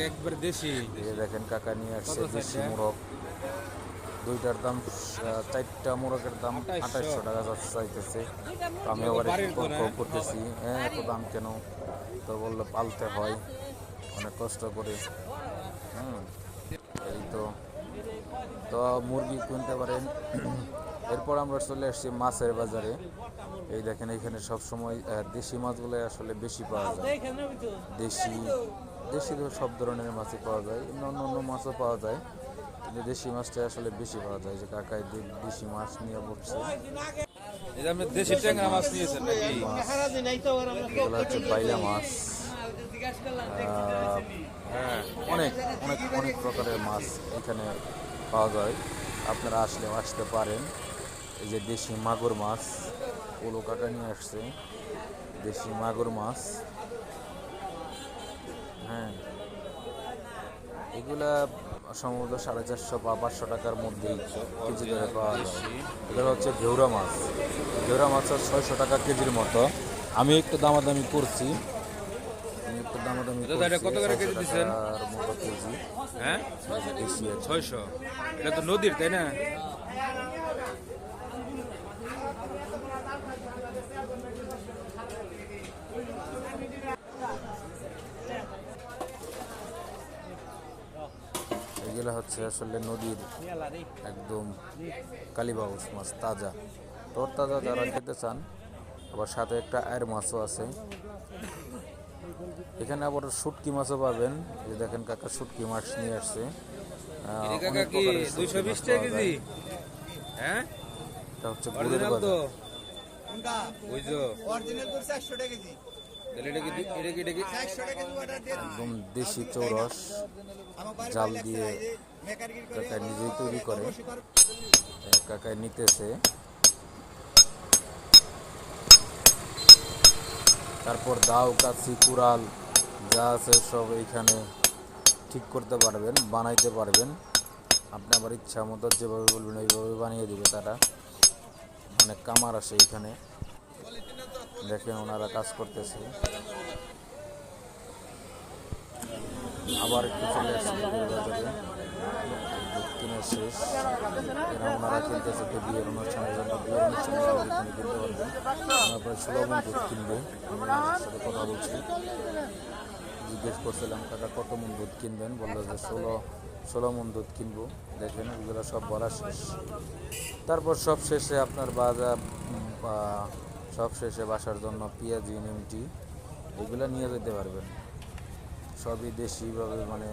একবার দেশি দেখেন কাকা নিয়ে আসছে দেশি মোরগ। দুইটার দাম 4টা মোরগের দাম 2800 টাকা চাইতেছে। তো আমি আবার একটু করতেছি, হ্যাঁ এত দাম কেন? তো বললো পালতে হয় অনেক কষ্ট করে। এই তো তো মুরগি কিনতে পারেন। এরপর আমরা চলে আসছি মাছের বাজারে। এই দেখেন এখানে সবসময় দেশি মাছগুলো আসলে বেশি পাওয়া যায়। দেশি দেশি তো সব ধরনের মাছই পাওয়া যায়, অন্য অন্য মাছও পাওয়া যায়, কিন্তু দেশি মাছটা আসলে বেশি পাওয়া যায়। যে কাকায় দেশি মাছ নিয়ে পড়ছে। দেশি ট্যাংরা মাছ নিয়েছেন নাকি? এগুলো হচ্ছে বাইলা মাছ। হ্যাঁ, অনেক অনেক অনেক প্রকারের মাছ এখানে পাওয়া যায়, আপনারা আসতে পারেন। এই যে দেশি মাগুর মাছ, ওলো কাকা নিয়ে আসছে দেশি মাগুর মাছ। হ্যাঁ, এগুলা সম্ভবত 450 বা 500 টাকার মধ্যেই কেজি দরে পাওয়া যায়। এগুলো হচ্ছে ঘেউরা মাছ। ঘেউরা মাছ 600 টাকা কেজির মতো। আমি একটু দামাদামি করছি, কত করে কেজি দিচ্ছেন? মতো কেজি। হ্যাঁ, বেশি 600। এটা তো নদীর, তাই না? এগুলো হচ্ছে আসলে নদীর একদম কালীবাউস মাছ, তাজা তরতাজা। যারা খেতে চান, আবার সাথে একটা আয়ের মাছও আছে। এখানে আবার শুটকি মাছও পাবেন। এই দেখেন কাকা শুটকি মাছ নিয়ে আসছে। অনেক প্রকারের শুটকি মাছ পাওয়া যায়। হ্যাঁ, এটা হচ্ছে গুড়ের বাজার। একদম দেশি চৌরস, জাল দিয়ে কাকায় নিজেই তৈরি করে। কাকায় নিতেছে। তারপর দাও, কাছি, কুড়াল যা আছে সব এইখানে ঠিক করতে পারবেন, বানাইতে পারবেন। আপনি আবার ইচ্ছা মতো যেভাবে বলবেন ওইভাবে বানিয়ে দিবে তারা। অনেক কামার আসে এইখানে, দেখেন ওনারা কাজ করতেছে। আবার একটু চলে আসছে বাজারে, কিনে শেষ। এরা ওনারা কিনতেছে তো বিয়ের অনুষ্ঠানের জন্য। বিয়ের অনুষ্ঠানের জন্য এখানে কিনতে পারবেন। প্রায় 16 মণ দুধ কিনবে। আমি ওনার সাথে কথা বলছি, জিজ্ঞেস করছিলাম কাকা কত মণ দুধ কিনবেন, বললো যে 16 মণ দুধ কিনবো। দেখেন এগুলো সব বলা শেষ। তারপর সব শেষে আপনার সব শেষে বাসার জন্য পেঁয়াজি, নিমটি এগুলো নিয়ে যেতে পারবেন। সবই দেশিভাবে, মানে